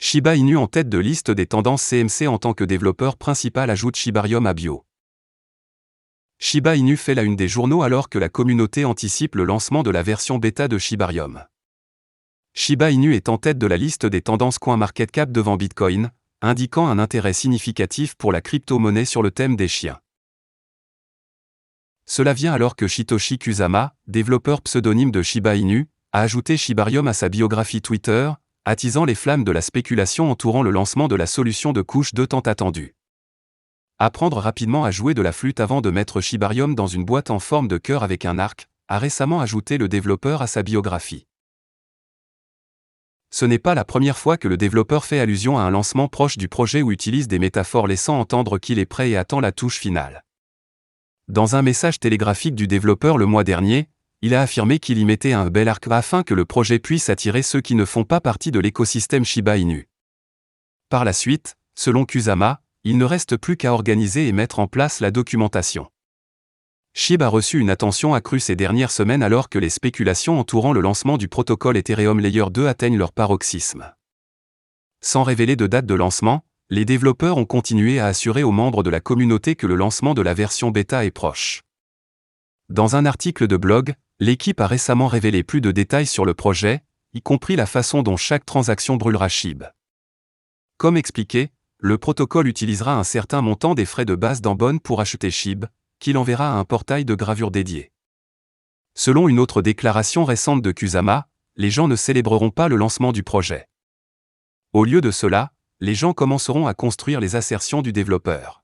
Shiba Inu en tête de liste des tendances CMC en tant que développeur principal ajoute Shibarium à bio. Shiba Inu fait la une des journaux alors que la communauté anticipe le lancement de la version bêta de Shibarium. Shiba Inu est en tête de la liste des tendances CoinMarketCap devant Bitcoin, indiquant un intérêt significatif pour la crypto-monnaie sur le thème des chiens. Cela vient alors que Satoshi Kusama, développeur pseudonyme de Shiba Inu, a ajouté Shibarium à sa biographie Twitter, attisant les flammes de la spéculation entourant le lancement de la solution de couche 2 tant attendue. Apprendre rapidement à jouer de la flûte avant de mettre Shibarium dans une boîte en forme de cœur avec un arc, a récemment ajouté le développeur à sa biographie. Ce n'est pas la première fois que le développeur fait allusion à un lancement proche du projet ou utilise des métaphores laissant entendre qu'il est prêt et attend la touche finale. Dans un message télégraphique du développeur le mois dernier, il a affirmé qu'il y mettait un bel arc afin que le projet puisse attirer ceux qui ne font pas partie de l'écosystème Shiba Inu. Par la suite, selon Kusama, il ne reste plus qu'à organiser et mettre en place la documentation. SHIB a reçu une attention accrue ces dernières semaines alors que les spéculations entourant le lancement du protocole Ethereum Layer 2 atteignent leur paroxysme. Sans révéler de date de lancement, les développeurs ont continué à assurer aux membres de la communauté que le lancement de la version bêta est proche. Dans un article de blog, l'équipe a récemment révélé plus de détails sur le projet, y compris la façon dont chaque transaction brûlera SHIB. Comme expliqué, le protocole utilisera un certain montant des frais de base d'Ambon pour acheter SHIB, qu'il enverra à un portail de gravure dédié. Selon une autre déclaration récente de Kusama, les gens ne célébreront pas le lancement du projet. Au lieu de cela, les gens commenceront à construire les assertions du développeur.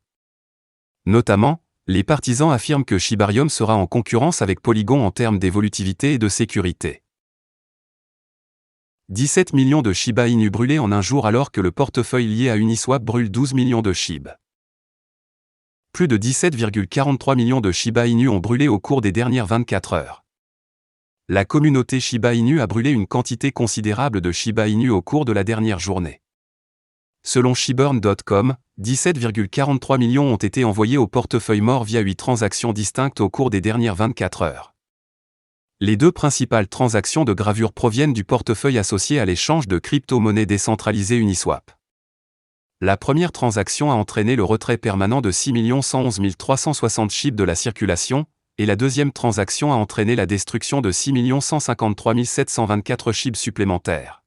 Notamment, les partisans affirment que Shibarium sera en concurrence avec Polygon en termes d'évolutivité et de sécurité. 17 millions de Shiba Inu brûlés en un jour alors que le portefeuille lié à Uniswap brûle 12 millions de SHIB. Plus de 17,43 millions de Shiba Inu ont brûlé au cours des dernières 24 heures. La communauté Shiba Inu a brûlé une quantité considérable de Shiba Inu au cours de la dernière journée. Selon Shiburn.com, 17,43 millions ont été envoyés au portefeuille mort via 8 transactions distinctes au cours des dernières 24 heures. Les deux principales transactions de gravure proviennent du portefeuille associé à l'échange de crypto-monnaies décentralisées Uniswap. La première transaction a entraîné le retrait permanent de 6 111 360 SHIB de la circulation, et la deuxième transaction a entraîné la destruction de 6 153 724 SHIB supplémentaires.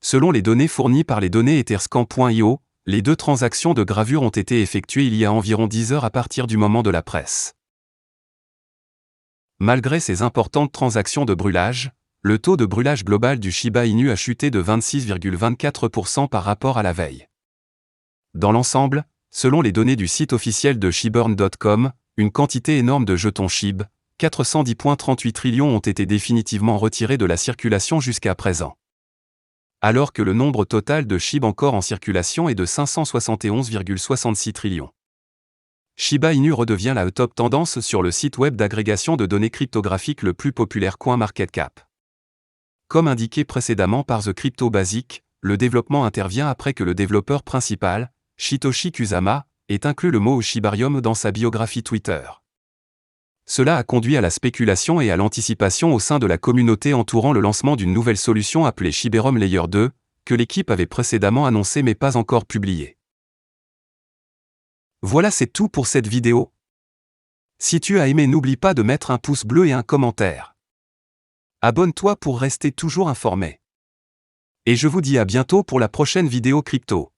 Selon les données fournies par les données Etherscan.io, les deux transactions de gravure ont été effectuées il y a environ 10 heures à partir du moment de la presse. Malgré ces importantes transactions de brûlage, le taux de brûlage global du Shiba Inu a chuté de 26,24% par rapport à la veille. Dans l'ensemble, selon les données du site officiel de Shiburn.com, une quantité énorme de jetons SHIB, 410,38 trillions ont été définitivement retirés de la circulation jusqu'à présent. Alors que le nombre total de SHIB encore en circulation est de 571,66 trillions. Shiba Inu redevient la top tendance sur le site web d'agrégation de données cryptographiques le plus populaire CoinMarketCap. Comme indiqué précédemment par The Crypto Basic, le développement intervient après que le développeur principal, Satoshi Kusama, ait inclus le mot Shibarium dans sa biographie Twitter. Cela a conduit à la spéculation et à l'anticipation au sein de la communauté entourant le lancement d'une nouvelle solution appelée Shibarium Layer 2, que l'équipe avait précédemment annoncé mais pas encore publiée. Voilà, c'est tout pour cette vidéo. Si tu as aimé, n'oublie pas de mettre un pouce bleu et un commentaire. Abonne-toi pour rester toujours informé. Et je vous dis à bientôt pour la prochaine vidéo crypto.